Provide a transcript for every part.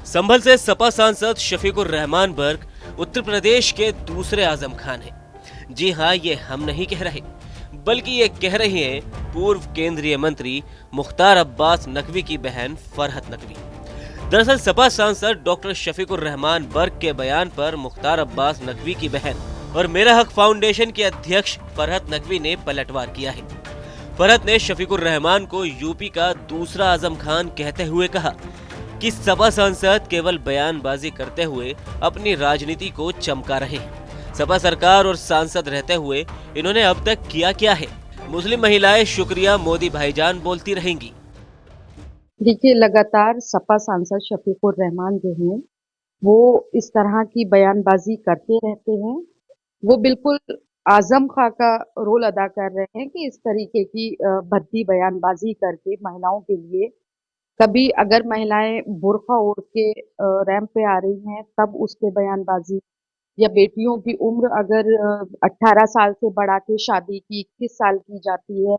संभल से सपा सांसद शफीकुर रहमान बर्क उत्तर प्रदेश के दूसरे आजम खान हैं। जी हाँ, ये हम नहीं कह रहे, बल्कि ये कह रही हैं पूर्व केंद्रीय मंत्री मुख्तार अब्बास नकवी की बहन फरहत नकवी। दरअसल सपा सांसद डॉक्टर शफीकुर रहमान बर्क के बयान पर मुख्तार अब्बास नकवी की बहन और मेरा हक फाउंडेशन के अध्यक्ष फरहत नकवी ने पलटवार किया है। फरहत ने शफीकुर रहमान को यूपी का दूसरा आजम खान कहते हुए कहा कि सपा सांसद केवल बयानबाजी करते हुए अपनी राजनीति को चमका रहे हैं। सपा सरकार और सांसद रहते हुए इन्होंने अब तक किया क्या है? मुस्लिम महिलाएं शुक्रिया मोदी भाईजान बोलती रहेंगी। देखिए, लगातार सपा सांसद शफीकुर रहमान जो हैं वो इस तरह की बयानबाजी करते रहते हैं। वो बिल्कुल आजम खां का रोल अदा कर रहे हैं कि इस तरीके की भद्दी बयानबाजी करके महिलाओं के लिए, कभी अगर महिलाएं बुर्का ओढ़ के रैंप पे आ रही हैं तब उस पे बयानबाजी, या बेटियों की उम्र अगर 18 साल से बढ़ा के शादी की 21 साल की जाती है,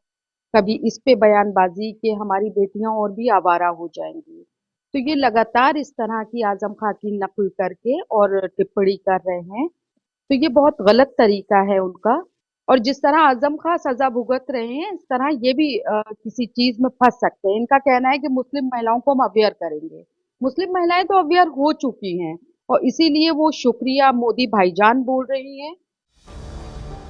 कभी इस पे बयानबाजी कि हमारी बेटियां और भी आवारा हो जाएंगी। तो ये लगातार इस तरह की आजम खां की नकल करके और टिप्पणी कर रहे हैं। तो ये बहुत गलत तरीका है उनका। और जिस तरह आजम खां सजा भुगत रहे हैं, इस तरह ये भी किसी चीज में फंस सकते हैं। इनका कहना है कि मुस्लिम महिलाओं को हम अवेयर करेंगे। मुस्लिम महिलाएं तो अवेयर हो चुकी हैं और इसीलिए वो शुक्रिया मोदी भाईजान बोल रही हैं।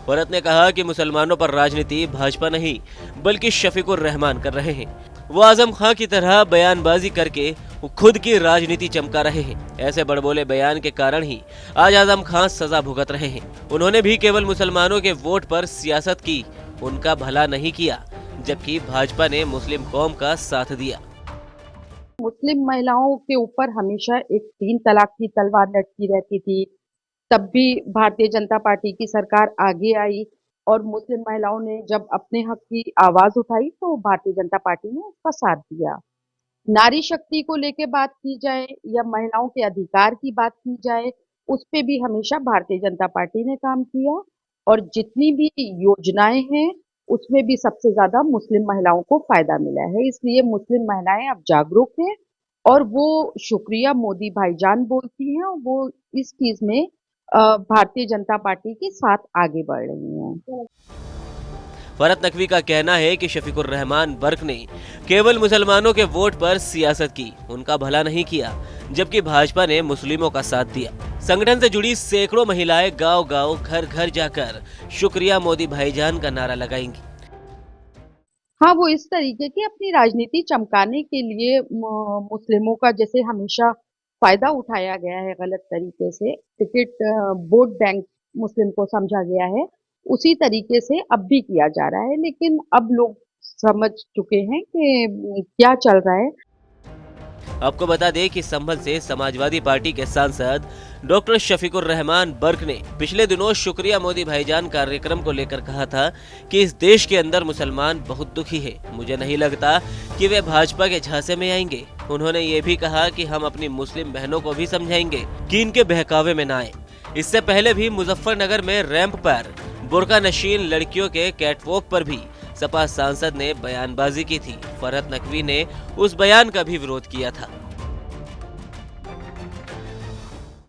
फरहत ने कहा कि मुसलमानों पर राजनीति भाजपा नहीं बल्कि शफीकुर रहमान कर रहे हैं। वो आजम खां की तरह बयानबाजी करके वो खुद की राजनीति चमका रहे हैं। ऐसे बड़बोले बयान के कारण ही आज आजम खां सजा भुगत रहे हैं। उन्होंने भी केवल मुसलमानों के वोट पर सियासत की, उनका भला नहीं किया, जबकि भाजपा ने मुस्लिम कौम का साथ दिया। मुस्लिम महिलाओं के ऊपर हमेशा एक 3 तलाक की तलवार लटकी रहती थी। तब भी भारतीय जनता पार्टी की सरकार आगे आई और मुस्लिम महिलाओं ने जब अपने हक की आवाज उठाई तो भारतीय जनता पार्टी ने उसका साथ दिया। नारी शक्ति को लेके बात की जाए या महिलाओं के अधिकार की बात की जाए, उस पे भी हमेशा भारतीय जनता पार्टी ने काम किया। और जितनी भी योजनाएं हैं उसमें भी सबसे ज्यादा मुस्लिम महिलाओं को फायदा मिला है। इसलिए मुस्लिम महिलाएं अब जागरूक हैं और वो शुक्रिया मोदी भाईजान बोलती हैं और वो इस चीज में भारतीय जनता पार्टी के साथ आगे बढ़ रही हैं। फरहत नकवी का कहना है कि शफीकुर रहमान बर्क ने केवल मुसलमानों के वोट पर सियासत की, उनका भला नहीं किया, जबकि भाजपा ने मुस्लिमों का साथ दिया। संगठन से जुड़ी सैकड़ों महिलाएं गांव-गांव, घर-घर जाकर शुक्रिया मोदी भाईजान का नारा लगाएंगी। हाँ, वो इस तरीके की अपनी राजनीति चमकाने के लिए मुस्लिमों का जैसे हमेशा फायदा उठाया गया है गलत तरीके से, टिकट वोट बैंक मुस्लिम को समझा गया है, उसी तरीके से अब भी किया जा रहा है। लेकिन अब लोग समझ चुके हैं कि क्या चल रहा है। आपको बता दें कि संभल से समाजवादी पार्टी के सांसद डॉक्टर शफीकुर रहमान बर्क ने पिछले दिनों शुक्रिया मोदी भाईजान कार्यक्रम को लेकर कहा था कि इस देश के अंदर मुसलमान बहुत दुखी है, मुझे नहीं लगता कि वे भाजपा के झांसे में आएंगे। उन्होंने ये भी कहा कि हम अपनी मुस्लिम बहनों को भी समझाएंगे कि इनके बहकावे में न आए। इससे पहले भी मुजफ्फरनगर में रैंप पर बुर्का नशीन लड़कियों के कैटवॉक पर भी सपा सांसद ने बयानबाजी की थी। फरहत नकवी ने उस बयान का भी विरोध किया था।